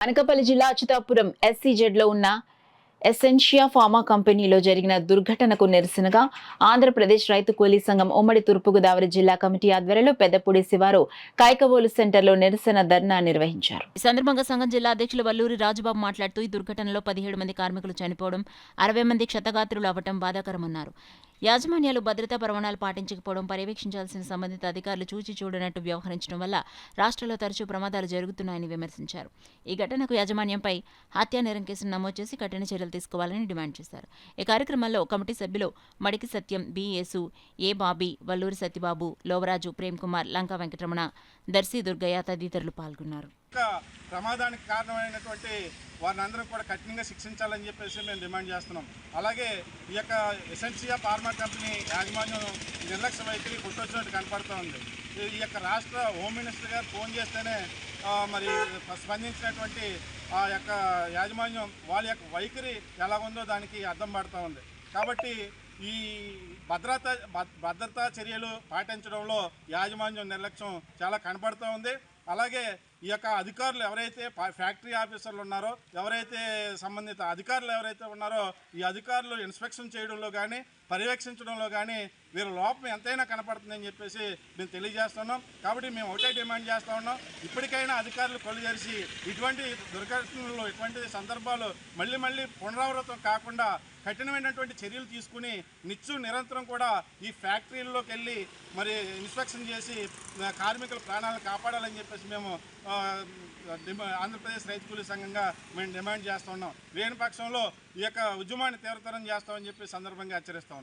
అనకాపల్లి జిల్లా అచ్యుతాపురం ఎస్సీజెడ్లో ఉన్న Essentia pharma కంపెనీలో జరిగిన దుర్ఘటనకు నిరసనగా ఆంధ్రప్రదేశ్ రైతు కూలీ సంఘం ఉమ్మడి తూర్పుగోదావరి జిల్లా కమిటీ ఆధ్వర్యంలో పెద్దపూడి శివారు కాయకవోలు సెంటర్లో నిరసన ధర్నా నిర్వహించారు. ఈ సందర్భంగా సంఘం జిల్లా అధ్యక్షులు వల్లూరి రాజబాబు మాట్లాడుతూ ఈ దుర్ఘటనలో 17 మంది కార్మికులు చనిపోవడం, 60 మంది క్షతగాత్రులు అవ్వడం బాధాకరమన్నారు. యాజమాన్యాలు భద్రతా ప్రమాణాలు పాటించకపోవడం, పర్యవేక్షించాల్సిన సంబంధిత అధికారులు చూచి చూడనట్టు వ్యవహరించడం వల్ల రాష్ట్రంలో తరచూ ప్రమాదాలు జరుగుతున్నాయని విమర్శించారు. ఈ ఘటనకు యాజమాన్యంపై హత్యానేరం కేసును నమోదు చేసి కఠిన చర్యలు తీసుకోవాలని డిమాండ్ చేశారు. ఈ కార్యక్రమంలో కమిటీ సభ్యులు మడికి సత్యం, బి యేసు, ఏ బాబీ, వల్లూరి సత్యబాబు, లోవరాజు, ప్రేమ్ కుమార్, లంకా వెంకటరమణ, దర్శి దుర్గయ్య తదితరులు పాల్గొన్నారు. ప్రమాదానికి కారణమైనటువంటి వారిని అందరూ కూడా కఠినంగా శిక్షించాలని చెప్పేసి మేము డిమాండ్ చేస్తున్నాం. అలాగే ఈ యొక్క ఎసెన్షియా ఫార్మా కంపెనీ యాజమాన్యం నిర్లక్ష్య వైఖరి కొట్టొచ్చినట్టు కనపడుతూ ఉంది. ఈ యొక్క రాష్ట్ర హోమ్ మినిస్టర్ గారు ఫోన్ చేస్తేనే మరి స్పందించినటువంటి ఆ యొక్క యాజమాన్యం వాళ్ళ యొక్క వైఖరి ఎలా ఉందో దానికి అర్థం పడుతూ ఉంది. కాబట్టి ఈ భద్రతా చర్యలు పాటించడంలో యాజమాన్యం నిర్లక్ష్యం చాలా కనపడుతూ ఉంది. అలాగే ఈ యొక్క అధికారులు ఎవరైతే ఫ్యాక్టరీ ఆఫీసర్లు ఉన్నారో, ఎవరైతే సంబంధిత అధికారులు ఎవరైతే ఉన్నారో, ఈ అధికారులు ఇన్స్పెక్షన్ చేయడంలో కానీ పర్యవేక్షించడంలో కానీ వీళ్ళ లోపం ఎంతైనా కనపడుతుందని చెప్పేసి మేము తెలియజేస్తున్నాం. కాబట్టి మేము ఒకటే డిమాండ్ చేస్తూ ఉన్నాం, ఇప్పటికైనా అధికారులు కళ్ళు తెరిచి ఇటువంటి దుర్ఘటనలు, ఇటువంటి సందర్భాలు మళ్ళీ పునరావృతం కాకుండా కఠినమైనటువంటి చర్యలు తీసుకుని నిరంతరం కూడా ఈ ఫ్యాక్టరీల్లోకి వెళ్ళి మరి ఇన్స్పెక్షన్ చేసి కార్మికుల ప్రాణాలను కాపాడాలని చెప్పేసి మేము ఆంధ్రప్రదేశ్ రైతు కూలీ సంఘంగా మేము డిమాండ్ చేస్తున్నాం. లేని పక్షంలో ఈ యొక్క ఉద్యమాన్ని తీవ్రతరం చేస్తామని చెప్పి సందర్భంగా హెచ్చరిస్తాం.